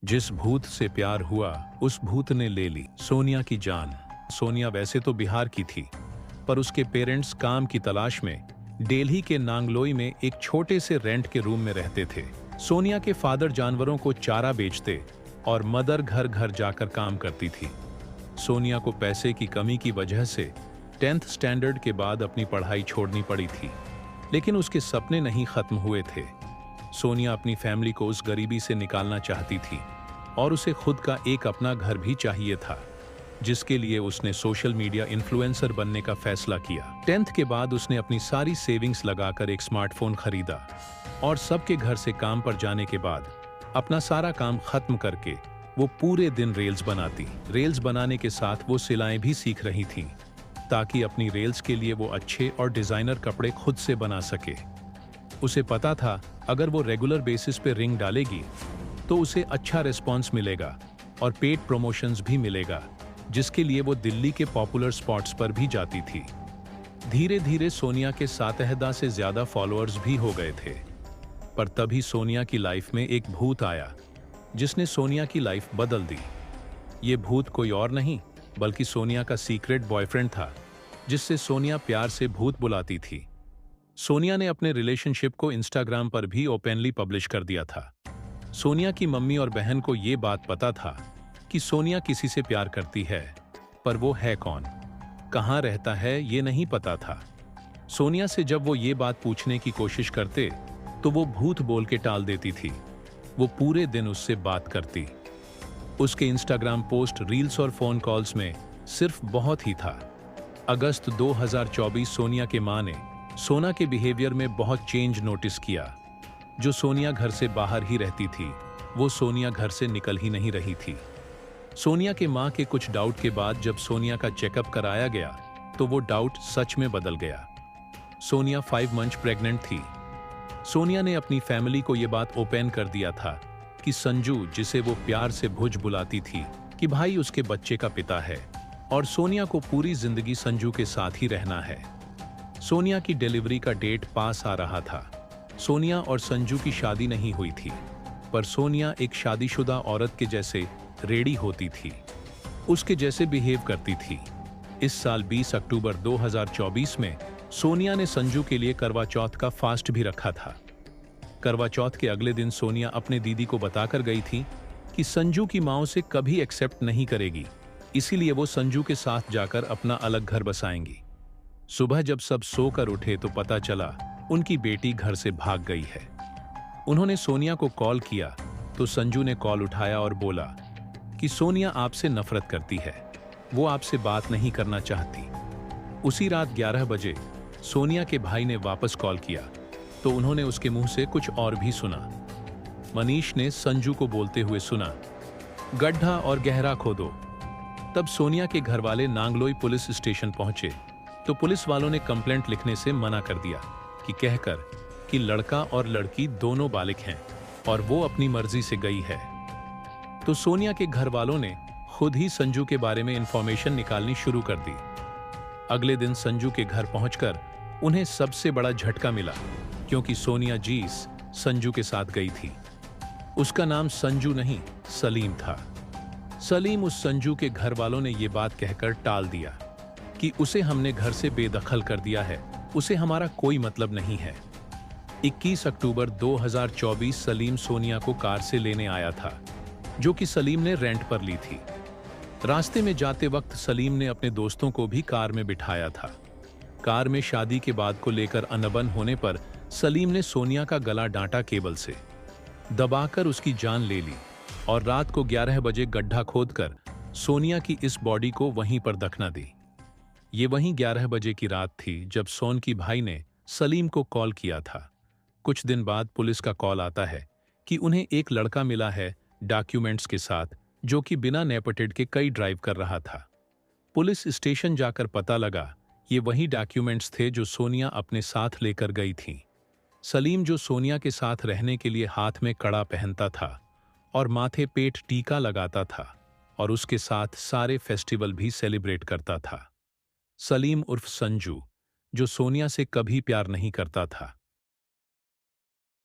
जिस भूत से प्यार हुआ उस भूत ने ले ली सोनिया की जान। सोनिया वैसे तो बिहार की थी, पर उसके पेरेंट्स काम की तलाश में दिल्ली के नांगलोई में एक छोटे से रेंट के रूम में रहते थे। सोनिया के फादर जानवरों को चारा बेचते और मदर घर घर जाकर काम करती थी। सोनिया को पैसे की कमी की वजह से 10th स्टैंडर्ड के बाद अपनी पढ़ाई छोड़नी पड़ी थी, लेकिन उसके सपने नहीं खत्म हुए थे। सोनिया अपनी फैमिली को उस गरीबी से निकालना चाहती थी और उसे खुद का एक अपना घर भी चाहिए था, जिसके लिए उसने सोशल मीडिया इन्फ्लुएंसर बनने का फैसला किया। 10th के बाद उसने अपनी सारी सेविंग्स लगाकर एक स्मार्टफोन खरीदा और सबके घर से काम पर जाने के बाद अपना सारा काम खत्म करके वो पूरे दिन रील्स बनाती। रील्स बनाने के साथ वो सिलाएं भी सीख रही थी, ताकि अपनी रील्स के लिए वो अच्छे और डिजाइनर कपड़े खुद से बना सके। उसे पता था अगर वो रेगुलर बेसिस पे रिंग डालेगी तो उसे अच्छा रिस्पॉन्स मिलेगा और पेड प्रमोशंस भी मिलेगा, जिसके लिए वो दिल्ली के पॉपुलर स्पॉट्स पर भी जाती थी। धीरे धीरे सोनिया के 7,000 से ज्यादा फॉलोअर्स भी हो गए थे। पर तभी सोनिया की लाइफ में एक भूत आया, जिसने सोनिया की लाइफ बदल दी। ये भूत कोई और नहीं बल्कि सोनिया का सीक्रेट बॉयफ्रेंड था, जिससे सोनिया प्यार से भूत बुलाती थी। सोनिया ने अपने रिलेशनशिप को इंस्टाग्राम पर भी ओपनली पब्लिश कर दिया था। सोनिया की मम्मी और बहन को ये बात पता था कि सोनिया किसी से प्यार करती है, पर वो है कौन, कहाँ रहता है, ये नहीं पता था। सोनिया से जब वो ये बात पूछने की कोशिश करते तो वो भूत बोल के टाल देती थी। वो पूरे दिन उससे बात करती। उसके इंस्टाग्राम पोस्ट, रील्स और फोन कॉल्स में सिर्फ बहुत ही था। अगस्त 2024 सोनिया के मां ने सोना के बिहेवियर में बहुत चेंज नोटिस किया। जो सोनिया घर से बाहर ही रहती थी, वो सोनिया घर से निकल ही नहीं रही थी। सोनिया के मां के कुछ डाउट के बाद जब सोनिया का चेकअप कराया गया तो वो डाउट सच में बदल गया। सोनिया 5 मंथ प्रेग्नेंट थी। सोनिया ने अपनी फैमिली को यह बात ओपन कर दिया था कि संजू, जिसे वो प्यार से भुज बुलाती थी, कि भाई उसके बच्चे का पिता है और सोनिया को पूरी जिंदगी संजू के साथ ही रहना है। सोनिया की डिलीवरी का डेट पास आ रहा था। सोनिया और संजू की शादी नहीं हुई थी, पर सोनिया एक शादीशुदा औरत के जैसे रेडी होती थी, उसके जैसे बिहेव करती थी। इस साल 20 अक्टूबर 2024 में सोनिया ने संजू के लिए करवा चौथ का फास्ट भी रखा था। करवा चौथ के अगले दिन सोनिया अपने दीदी को बताकर गई थी कि संजू की माँ उसे कभी एक्सेप्ट नहीं करेगी, इसीलिए वो संजू के साथ जाकर अपना अलग घर बसाएंगी। सुबह जब सब सोकर उठे तो पता चला उनकी बेटी घर से भाग गई है। उन्होंने सोनिया को कॉल किया तो संजू ने कॉल उठाया और बोला कि सोनिया आपसे नफरत करती है, वो आपसे बात नहीं करना चाहती। उसी रात 11 बजे सोनिया के भाई ने वापस कॉल किया तो उन्होंने उसके मुंह से कुछ और भी सुना। मनीष ने संजू को बोलते हुए सुना, गड्ढा और गहरा खोदो। तब सोनिया के घर वाले नांगलोई पुलिस स्टेशन पहुंचे तो पुलिस वालों ने कंप्लेंट लिखने से मना कर दिया कि कहकर कि लड़का और लड़की दोनों बालिग हैं और वो अपनी मर्जी से गई है। तो सोनिया के घर वालों ने खुद ही संजू के बारे में इंफॉर्मेशन निकालनी शुरू कर दी। अगले दिन संजू के घर पहुंचकर उन्हें सबसे बड़ा झटका मिला, क्योंकि सोनिया जीस संजू के साथ गई थी। उसका नाम संजू नहीं सलीम था। सलीम उस संजू के घर वालों ने ये बात कहकर टाल दिया कि उसे हमने घर से बेदखल कर दिया है, उसे हमारा कोई मतलब नहीं है। 21 अक्टूबर 2024 सलीम सोनिया को कार से लेने आया था, जो कि सलीम ने रेंट पर ली थी। रास्ते में जाते वक्त सलीम ने अपने दोस्तों को भी कार में बिठाया था। कार में शादी के बाद को लेकर अनबन होने पर सलीम ने सोनिया का गला डांटा केबल से, दबाकर उसकी जान ले ली और रात को 11 बजे गड्ढा खोदकर सोनिया की इस बॉडी को वहीं पर दफना दी। ये वहीं 11 बजे की रात थी जब सोन की भाई ने सलीम को कॉल किया था। कुछ दिन बाद पुलिस का कॉल आता है कि उन्हें एक लड़का मिला है डॉक्यूमेंट्स के साथ, जो कि बिना नेपोटेड के कई ड्राइव कर रहा था। पुलिस स्टेशन जाकर पता लगा ये वही डॉक्यूमेंट्स थे जो सोनिया अपने साथ लेकर गई थी। सलीम, जो सोनिया के साथ रहने के लिए हाथ में कड़ा पहनता था और माथे पेट टीका लगाता था और उसके साथ सारे फेस्टिवल भी सेलिब्रेट करता था। सलीम उर्फ संजू, जो सोनिया से कभी प्यार नहीं करता था।